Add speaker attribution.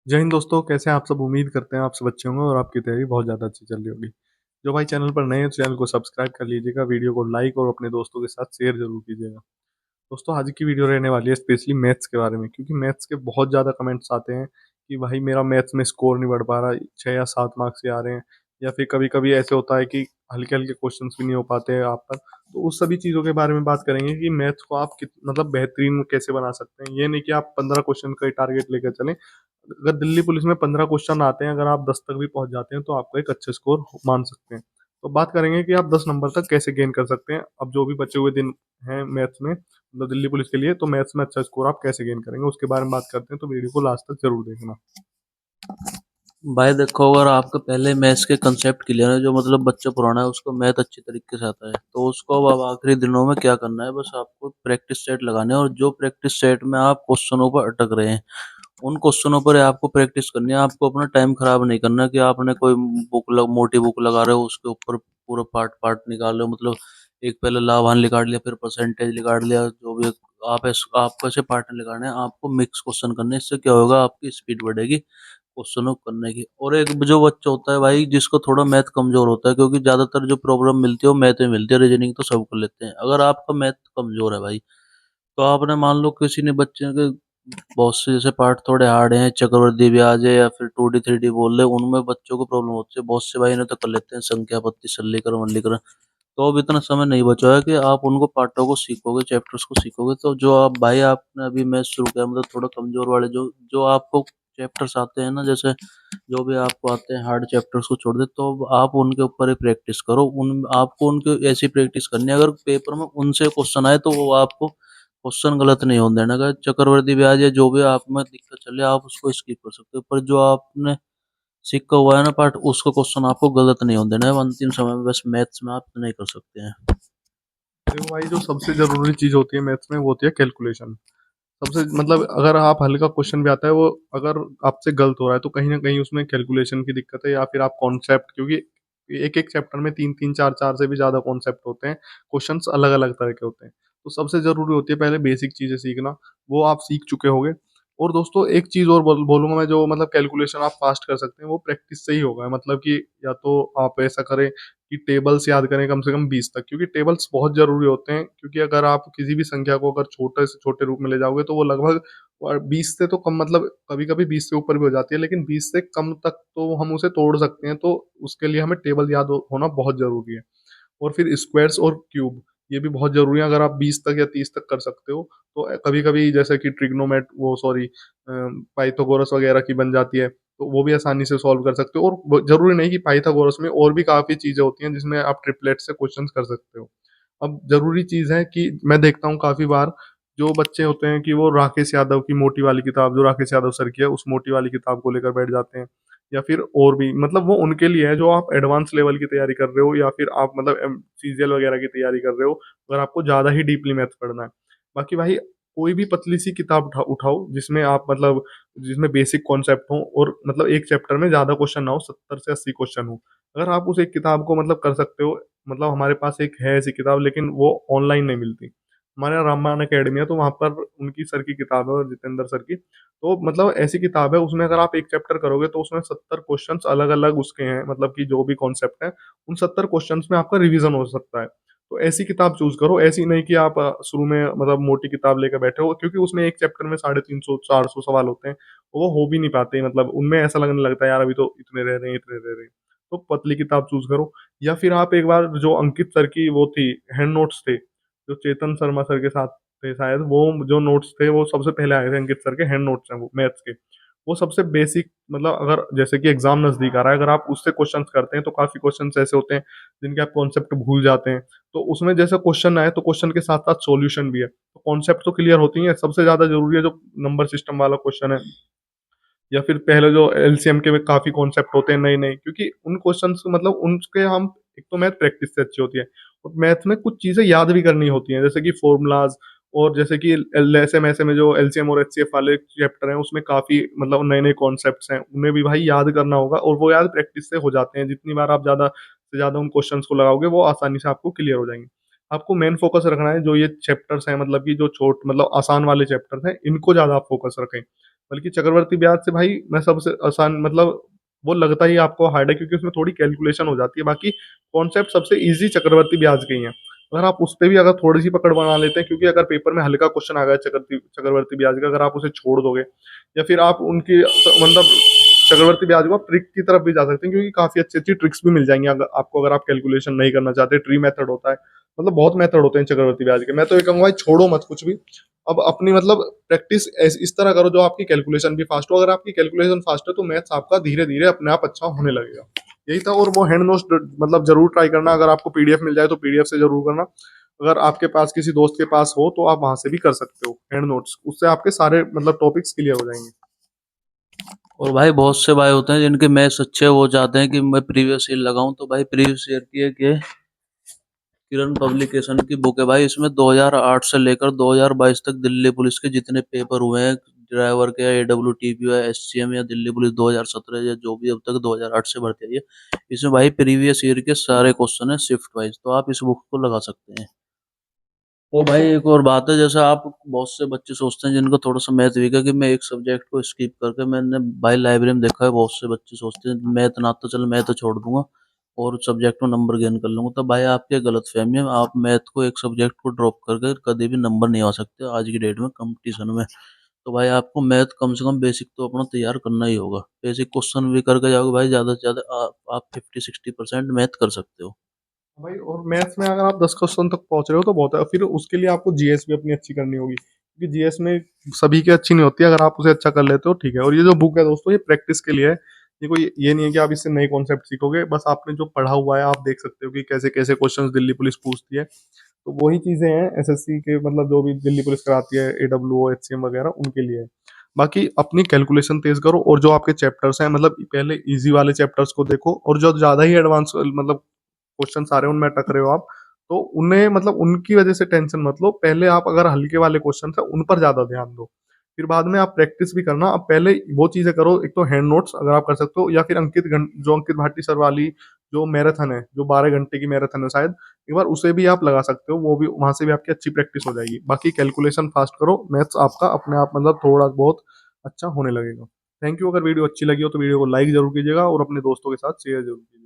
Speaker 1: जय हिंद दोस्तों, कैसे हैं आप सब। उम्मीद करते हैं आप सब अच्छे होंगे और आपकी तैयारी बहुत ज़्यादा अच्छी चल रही होगी। जो भाई चैनल पर नए हैं तो चैनल को सब्सक्राइब कर लीजिएगा, वीडियो को लाइक और अपने दोस्तों के साथ शेयर जरूर कीजिएगा। दोस्तों आज की वीडियो रहने वाली है स्पेशली मैथ्स के बारे में, क्योंकि मैथ्स के बहुत ज़्यादा कमेंट्स आते हैं कि भाई मेरा मैथ्स में स्कोर नहीं बढ़ पा रहा, 6 या 7 मार्क्स से आ रहे हैं, या फिर कभी कभी ऐसे होता है कि हल्के हल्के क्वेश्चंस भी नहीं हो पाते हैं आप पर। तो उस सभी चीज़ों के बारे में बात करेंगे कि मैथ्स को आप मतलब बेहतरीन कैसे बना सकते हैं। ये नहीं कि आप 15 क्वेश्चन का ही टारगेट लेकर चलें। अगर दिल्ली पुलिस में 15 क्वेश्चन आते हैं, अगर आप 10 तक भी पहुंच जाते हैं तो आपका एक अच्छा स्कोर मान सकते हैं। तो बात करेंगे कि आप 10 नंबर तक कैसे गेन कर सकते हैं। अब जो भी बचे हुए दिन हैं मैथ्स में, मतलब दिल्ली पुलिस के लिए, तो मैथ्स में अच्छा स्कोर आप कैसे गेन करेंगे उसके बारे में बात करते हैं। तो वीडियो को लास्ट तक जरूर देखना।
Speaker 2: भाई देखो, अगर आपका पहले मैथ्स के कंसेप्ट क्लियर है, जो मतलब बच्चा पुराना है उसको मैथ अच्छी तरीके से आता है, तो उसको अब आखिरी दिनों में क्या करना है, बस आपको प्रैक्टिस सेट लगाने हैं। और जो प्रैक्टिस सेट में आप क्वेश्चनों पर अटक रहे हैं, उन क्वेश्चनों पर आपको प्रैक्टिस करनी है। आपको अपना टाइम खराब नहीं करना कि आपने कोई मोटी बुक लगा रहे हो, उसके ऊपर पूरा पार्ट पार्ट निकाल रहे हो। मतलब एक पहले लाभांश निकाल लिया, फिर परसेंटेज निकाल लिया, जो भी आपको ऐसे पार्ट निकालने हैं। आपको मिक्स क्वेश्चन करने हैं। इससे क्या होगा, आपकी स्पीड बढ़ेगी क्वेश्चनों को करने की। और एक जो बच्चा होता है भाई, जिसको थोड़ा मैथ कमजोर होता है, क्योंकि ज्यादातर जो प्रॉब्लम मिलती है वो मैथ में मिलती है, रीजनिंग तो सब कर लेते हैं। अगर आपका मैथ कमजोर है भाई, तो आपने मान लो किसी ने बच्चे के बहुत से जैसे पार्ट थोड़े हार्ड हैं, चक्रवृद्धि ब्याज है या फिर 2D 3D बोल रहे, उनमें बच्चों को प्रॉब्लम होती है। बहुत से भाई ने तो कर लेते हैं संख्या पत्ती सरलीकरण वल्लीकरण। तो अब इतना समय नहीं बचा है कि आप उनको पार्टों को सीखोगे, चैप्टर्स को सीखोगे। तो जो आप भाई आपने अभी मैथ शुरू किया, मतलब थोड़ा कमजोर वाले जो जो आपको चैप्टर्स आते हैं ना, जैसे जो भी आपको आते हैं हार्ड चैप्टर्स को छोड़ दे, तो आप उनके ऊपर ही प्रैक्टिस करो। उन आपको उनके ऐसी प्रैक्टिस करनी है, अगर पेपर में उनसे क्वेश्चन आए तो वो आपको क्वेश्चन गलत नहीं होने देना। अगर चक्रवर्ती ब्याज या जो भी आप में दिक्कत चले, आप उसको स्किप कर सकते हो, पर जो आपने सीखा हुआ है ना पार्ट, उसका क्वेश्चन आपको गलत नहीं होने देना है अंतिम समय में। बस मैथ्स में आप नहीं कर सकते हैं।
Speaker 1: देखो भाई, जो सबसे जरूरी चीज़ होती है मैथ्स में वो होती है कैलकुलेशन। सबसे मतलब अगर आप हल्का क्वेश्चन भी आता है, वो अगर आपसे गलत हो रहा है तो कहीं ना कहीं उसमें कैलकुलेशन की दिक्कत है, या फिर आप कॉन्सेप्ट, क्योंकि एक एक चैप्टर में तीन तीन चार चार से भी ज़्यादा कॉन्सेप्ट होते हैं, क्वेश्चंस अलग अलग तरह के होते हैं। तो सबसे ज़रूरी होती है पहले बेसिक चीज़ें सीखना, वो आप सीख चुके होगे। और दोस्तों एक चीज़ और बोलूंगा मैं, जो मतलब कैलकुलेशन आप फास्ट कर सकते हैं वो प्रैक्टिस से ही होगा। मतलब कि या तो आप ऐसा करें कि टेबल्स याद करें कम से कम 20 तक, क्योंकि टेबल्स बहुत ज़रूरी होते हैं। क्योंकि अगर आप किसी भी संख्या को अगर छोटे से छोटे रूप में ले जाओगे तो वो लगभग, और 20 से तो कम, मतलब कभी कभी 20 से ऊपर भी हो जाती है, लेकिन 20 से कम तक तो हम उसे तोड़ सकते हैं। तो उसके लिए हमें टेबल याद होना बहुत ज़रूरी है। और फिर स्क्वायर्स और क्यूब, ये भी बहुत ज़रूरी है। अगर आप 20 तक या 30 तक कर सकते हो तो कभी कभी जैसे कि ट्रिग्नोमेट वो सॉरी पाइथागोरस वगैरह की बन जाती है, तो वो भी आसानी से सॉल्व कर सकते हो। और जरूरी नहीं कि पाइथागोरस में, और भी काफ़ी चीज़ें होती हैं जिसमें आप ट्रिपलेट से क्वेश्चंस कर सकते हो। अब जरूरी चीज़ है कि मैं देखता हूँ काफ़ी बार जो बच्चे होते हैं कि वो राकेश यादव की मोटी वाली किताब, जो राकेश यादव सर की है, उस मोटी वाली किताब को लेकर बैठ जाते हैं। या फिर और भी, मतलब वो उनके लिए है जो आप एडवांस लेवल की तैयारी कर रहे हो, या फिर आप मतलब सीजीएल वगैरह की तैयारी कर रहे हो, अगर आपको ज़्यादा ही डीपली मैथ पढ़ना है। बाकी भाई कोई भी पतली सी किताब उठाओ जिसमें आप मतलब जिसमें बेसिक कॉन्सेप्ट हो, और मतलब एक चैप्टर में ज़्यादा क्वेश्चन ना हो, 70 से 80 क्वेश्चन हो। अगर आप उस एक किताब को मतलब कर सकते हो, मतलब हमारे पास एक है ऐसी किताब, लेकिन वो ऑनलाइन नहीं मिलती। हमारे यहाँ रामबाण अकेडमी है, तो वहाँ पर उनकी सर की किताब है, और जितेंद्र सर की। तो मतलब ऐसी किताब है, उसमें अगर आप एक चैप्टर करोगे तो उसमें 70 क्वेश्चंस अलग अलग उसके हैं, मतलब कि जो भी कॉन्सेप्ट है उन 70 क्वेश्चंस में आपका रिवीजन हो सकता है। तो ऐसी किताब चूज करो, ऐसी नहीं कि आप शुरू में मतलब मोटी किताब लेकर बैठे हो, क्योंकि उसमें एक चैप्टर में 350 400 सवाल होते हैं। वो हो भी नहीं पाते, मतलब उनमें ऐसा लगने लगता है यार अभी तो इतने रह रहे हैं, इतने रह रहे हैं। तो पतली किताब चूज करो। या फिर आप एक बार जो अंकित सर की वो थी, हैंड नोट्स थे, जो चेतन शर्मा सर के साथ थे शायद, वो जो नोट्स थे वो सबसे पहले आए थे, अंकित सर के हैंड नोट्स हैं वो मैथ्स के। वो सबसे बेसिक, मतलब अगर जैसे कि एग्जाम नजदीक आ रहा है, अगर आप उससे क्वेश्चंस करते हैं तो काफी क्वेश्चंस ऐसे होते हैं जिनके आप कॉन्सेप्ट भूल जाते हैं। तो उसमें जैसे क्वेश्चन आए तो क्वेश्चन के साथ साथ सॉल्यूशन भी है, तो कॉन्सेप्ट तो क्लियर होती है। सबसे ज्यादा जरूरी है जो नंबर सिस्टम वाला क्वेश्चन है, या फिर पहले जो एलसीएम के में काफी कॉन्सेप्ट होते हैं नए नए, क्योंकि उन क्वेश्चंस को मतलब उनके हम, एक तो मैथ प्रैक्टिस से अच्छी होती है, और मैथ में कुछ चीजें याद भी करनी होती हैं, जैसे कि फॉर्मूलाज। और जैसे कि एलएसएम ऐसे में जो एलसीएम और एचसीएफ वाले चैप्टर हैं उसमें काफी मतलब नए नए कॉन्सेप्ट्स हैं, उन्हें भी भाई याद करना होगा, और वो याद प्रैक्टिस से हो जाते हैं। जितनी बार आप ज्यादा से ज्यादा उन क्वेश्चंस को लगाओगे वो आसानी से आपको क्लियर हो जाएंगे। आपको मेन फोकस रखना है जो ये चैप्टर्स हैं, मतलब कि जो छोट मतलब आसान वाले चैप्टर्स हैं, इनको ज्यादा आप फोकस रखें। बल्कि चक्रवर्ती ब्याज से भाई मैं सबसे आसान मतलब वो लगता ही आपको हार्ड है, क्योंकि उसमें थोड़ी कैलकुलेशन हो जाती है। बाकी कॉन्सेप्ट सबसे ईज़ी चक्रवर्ती ब्याज के ही हैं। अगर आप उस पे भी अगर थोड़ी-सी पकड़ बना लेते हैं, क्योंकि अगर पेपर में हल्का क्वेश्चन आ गया चक्रवर्ती ब्याज का, अगर आप उसे छोड़ दोगे या फिर आप उनकी मतलब चक्रवर्ती ब्याज को आप ट्रिक की तरफ भी जा सकते हैं, क्योंकि काफ़ी अच्छी-अच्छी ट्रिक्स भी मिल जाएँगी अगर आपको, अगर आप कैलकुलेशन नहीं करना चाहते। ट्री मेथड होता है, मतलब बहुत मेथड होते हैं चक्रवर्ती ब्याज के। मैं तो ये कहूँगा भाई छोड़ो मत कुछ भी। अब अपनी मतलब प्रैक्टिस इस तरह करो जो आपकी कैलकुलेशन भी फास्ट हो। अगर आपकी कैलकुलेशन फास्ट है तो मैथ्स आपका धीरे-धीरे अपने आप अच्छा होने लगेगा। यही था। और वो हैंड नोट्स मतलब ज़रूर ट्राई करना। अगर आपको पीडीएफ मिल जाए तो पीडीएफ से ज़रूर करना। अगर आपके पास किसी दोस्त के पास हो तो आप वहाँ से भी कर सकते हो हैंड नोट्स। उससे आपके सारे मतलब टॉपिक्स क्लियर हो जाएँगे।
Speaker 2: और भाई बहुत से भाई होते हैं जिनके मैथ्स अच्छे हो जाते हैं कि मैं प्रीवियस ईयर लगाऊं, तो भाई प्रीवियस ईयर की एक ये किरण पब्लिकेशन की बुक है भाई। इसमें 2008 से लेकर 2022 तक दिल्ली पुलिस के जितने पेपर हुए हैं, ड्राइवर के, एडब्ल्यूटीपी या एससीएम या दिल्ली पुलिस 2017 या जो भी अब तक 2008 से भर्ती आई है, इसमें भाई प्रीवियस ईयर के सारे क्वेश्चन है शिफ्ट वाइज, तो आप इस बुक को लगा सकते हैं। वो भाई एक और बात है, जैसे आप बहुत से बच्चे सोचते हैं जिनको थोड़ा सा मैथ वीक है कि मैं एक सब्जेक्ट को स्किप करके, मैंने भाई लाइब्रेरी में देखा है बहुत से बच्चे सोचते हैं मैथ ना तो चल मैं तो छोड़ दूंगा और सब्जेक्ट में नंबर गेन कर लूंगा। तो भाई आपकी गलत फहमी है, आप मैथ को एक सब्जेक्ट को ड्रॉप करके कभी भी नंबर नहीं आ सकते आज की डेट में कंपटीशन में। तो भाई आपको मैथ कम से कम बेसिक तो अपना तैयार करना ही होगा। बेसिक क्वेश्चन भी करके जाओगे भाई, ज्यादा से ज्यादा आप 50-60% मैथ कर सकते हो।
Speaker 1: भाई और मैथ्स में अगर आप 10 क्वेश्चन तक पहुंच रहे हो तो बहुत है। फिर उसके लिए आपको जीएस भी अपनी अच्छी करनी होगी, क्योंकि जीएस में सभी की अच्छी नहीं होती है। अगर आप उसे अच्छा कर लेते हो ठीक है। और ये जो बुक है दोस्तों ये प्रैक्टिस के लिए है। ये कोई ये नहीं है कि आप इससे नए कॉन्सेप्ट सीखोगे। बस आपने जो पढ़ा हुआ है आप देख सकते हो कि कैसे कैसे क्वेश्चंस दिल्ली पुलिस पूछती है। तो वही चीजें हैं एसएससी के, मतलब जो भी दिल्ली पुलिस कराती है एडब्ल्यूओ एचसीएम वगैरह उनके लिए है। बाकी अपनी कैलकुलेशन तेज करो और जो आपके चैप्टर्स हैं मतलब पहले इजी वाले चैप्टर्स को देखो, और जो ज्यादा ही एडवांस मतलब क्वेश्चन आ रहे हैं उनमें अटक रहे हो आप, तो उन्हें मतलब उनकी वजह से टेंशन मत लो। पहले आप अगर हल्के वाले क्वेश्चन है उन पर ज्यादा ध्यान दो, फिर बाद में आप प्रैक्टिस भी करना। अब पहले वो चीजें करो, एक तो हैंड नोट्स अगर आप कर सकते हो, या फिर जो अंकित भाटी सर वाली जो मैराथन है, जो 12 घंटे की मैराथन है शायद, एक बार उसे भी आप लगा सकते हो। वो भी वहां से भी आपकी अच्छी प्रैक्टिस हो जाएगी। बाकी कैलकुलेशन फास्ट करो, मैथ्स आपका अपने आप मतलब थोड़ा बहुत अच्छा होने लगेगा। Thank you. अगर वीडियो अच्छी लगी हो तो वीडियो को लाइक जरूर कीजिएगा और अपने दोस्तों के साथ शेयर जरूर कीजिएगा।